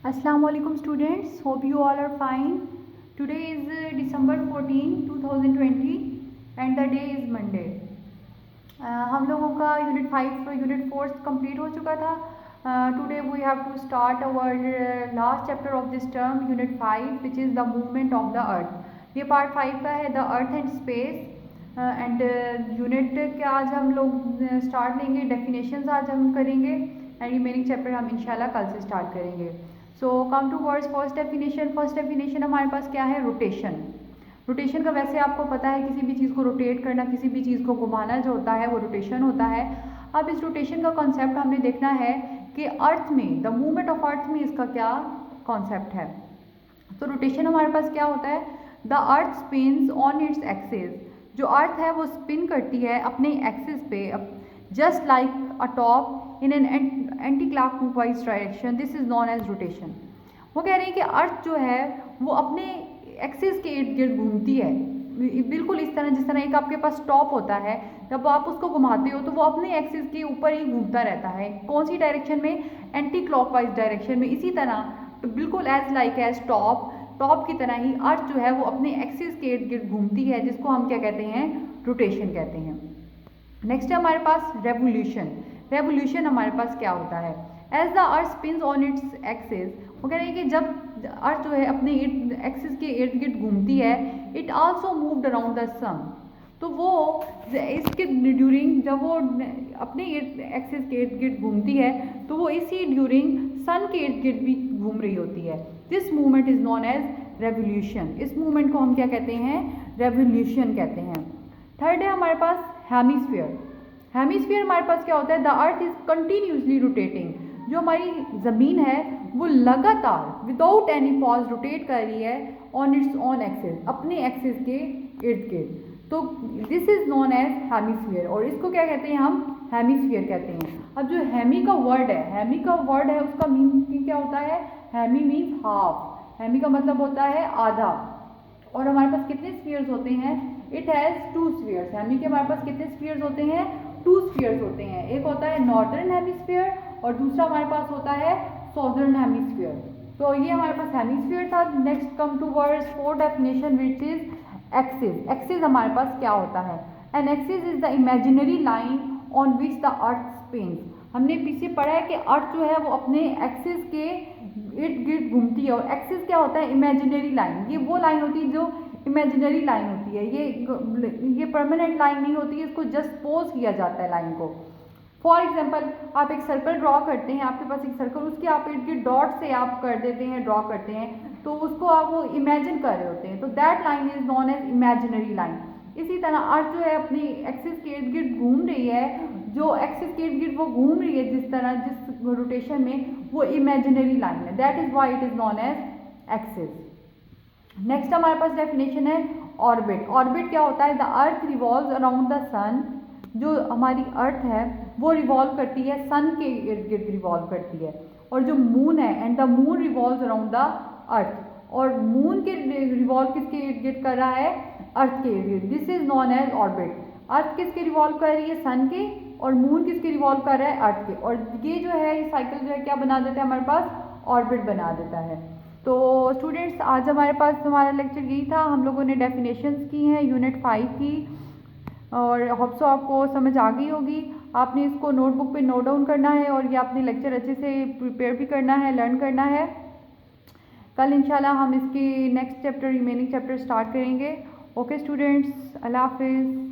Assalamualaikum students, hope you all are fine. Today is December 14, 2020 and the day is Monday. हम लोगों का unit 5 unit 4 complete हो चुका था. Today we have to start our last chapter of this term, unit 5, which is the movement of the earth. ये part 5 का है, the earth and space. And unit के आज हम लोग स्टार्ट लेंगे, डेफिनेशंस आज हम करेंगे एंड रिमेनिंग चैप्टर हम इंशाल्लाह कल से स्टार्ट करेंगे. So come to words. First definition हमारे पास क्या है? रोटेशन. रोटेशन का वैसे आपको पता है, किसी भी चीज़ को रोटेट करना, किसी भी चीज़ को घुमाना जो होता है वो रोटेशन होता है. अब इस रोटेशन का कॉन्सेप्ट हमने देखना है कि अर्थ में, द मूवमेंट ऑफ अर्थ में इसका क्या कॉन्सेप्ट है. तो रोटेशन हमारे पास क्या होता है? The earth spins on its axis. जो अर्थ है वो स्पिन करती है अपने एक्सिस पे, just like a top in an anti clockwise direction. This is known as rotation. वो कह रहे हैं कि अर्थ जो है वो अपने एक्सिस के इर्द गिर्द घूमती है, बिल्कुल इस तरह जिस तरह एक आपके पास टॉप होता है, जब आप उसको घुमाते हो तो वो अपने एक्सिस के ऊपर ही घूमता रहता है. कौन सी डायरेक्शन में? एंटी क्लॉकवाइज डायरेक्शन में. इसी तरह बिल्कुल एज लाइक एज टॉप की तरह ही अर्थ जो है वो अपने एक्सिस के इर्द गिर्द घूमती है, जिसको हम क्या कहते हैं? रोटेशन कहते हैं. नेक्स्ट है हमारे पास रेवोल्यूशन. रेवोल्यूशन हमारे पास क्या होता है? As the earth spins on its axis. वो कह रहे हैं कि जब अर्थ जो है अपने एक्सिस के इर्द गिर्द घूमती है, it also moved around the sun. तो वो इसके ड्यूरिंग, जब वो अपने एक्सिस के इर्द गिर्द घूमती है तो वो इसी ड्यूरिंग सन के इर्द गिर्द भी घूम रही होती है. This movement is known as revolution. इस मूवमेंट को हम क्या कहते हैं? रेवोल्यूशन कहते हैं. थर्ड है हमारे पास हेमिस्फीयर. हेमिस्फीयर हमारे पास क्या होता है? The earth is continuously rotating. जो हमारी ज़मीन है वो लगातार विदाउट एनी पॉज रोटेट कर रही है ऑन इट्स ऑन एक्सिस, अपने एक्सिस के इर्द गिर्द. तो this is known as hemisphere, और इसको क्या कहते हैं? हम हेमिस्फीयर कहते हैं. अब जो हेमी का वर्ड है उसका मीनिंग क्या होता है? Hemy means half. हेमी का मतलब होता है आधा. और हमारे पास कितने स्फीयर्स होते हैं? It has 2 spheres. हेमी के हमारे पास कितने स्फीयर्स होते हैं? 2 स्फीयर्स होते हैं. एक होता है नॉर्दर्न हेमिस्फीयर और दूसरा हमारे पास होता है सॉदर्न हेमिस्फीयर. तो ये हमारे पास हेमिस्फीयर था. Next come to words 4 definition which is axis. Axis हमारे पास क्या होता है? An axis is the imaginary line on which the earth spins. हमने पीछे पढ़ा है कि अर्थ जो है वो अपने एक्सिस के इर्द गिर्द घूमती है. और एक्सिस क्या होता है? Imaginary line. ये वो लाइन होती है जो इमेजिनरी लाइन होती है. ये परमानेंट लाइन नहीं होती है, इसको जस्ट पोज किया जाता है लाइन को. फॉर एग्जाम्पल, आप एक सर्कल ड्रॉ करते हैं, आपके पास एक सर्कल, उसके आप इर्द गिर्द डॉट से आप कर देते हैं, ड्रॉ करते हैं, तो उसको आप वो इमेजिन कर रहे होते हैं. तो that line is known as imaginary line. इसी तरह अर्थ जो है अपनी एक्सिस के इर्द गिर्द घूम रही है. जो एक्सिस के इर्द गिर्द वो घूम रही है जिस तरह, जिस रोटेशन में, वो इमेजिनरी लाइन है. That is why it is known as axis. Next हमारे पास डेफिनेशन है ऑर्बिट. ऑर्बिट क्या होता है? The earth revolves around the sun. जो हमारी अर्थ है वो रिवॉल्व करती है, सन के इर्द गिर्द रिवॉल्व करती है. और जो मून है, and the moon revolves around the earth. और मून के रिवॉल्व किसके इर्द गिर्द कर रहा है? अर्थ के इर्द गिर्द. This is known as orbit. Earth किसके रिवॉल्व कर रही है? सन के. और मून किसके रिवॉल्व कर रहा है? अर्थ के. और ये जो है ये साइकिल जो है क्या बना देता है हमारे पास? ऑर्बिट बना देता है. तो स्टूडेंट्स, आज हमारे पास हमारा लेक्चर यही था. हम लोगों ने डेफिनेशंस की हैं यूनिट 5 की, और होप सो आपको समझ आ गई होगी. आपने इसको नोटबुक पे नोट डाउन करना है और ये आपने लेक्चर अच्छे से प्रिपेयर भी करना है, लर्न करना है. कल इंशाल्लाह हम इसकी next chapter, remaining chapter start करेंगे. ओके स्टूडेंट्स, अल्लाह हाफिज़.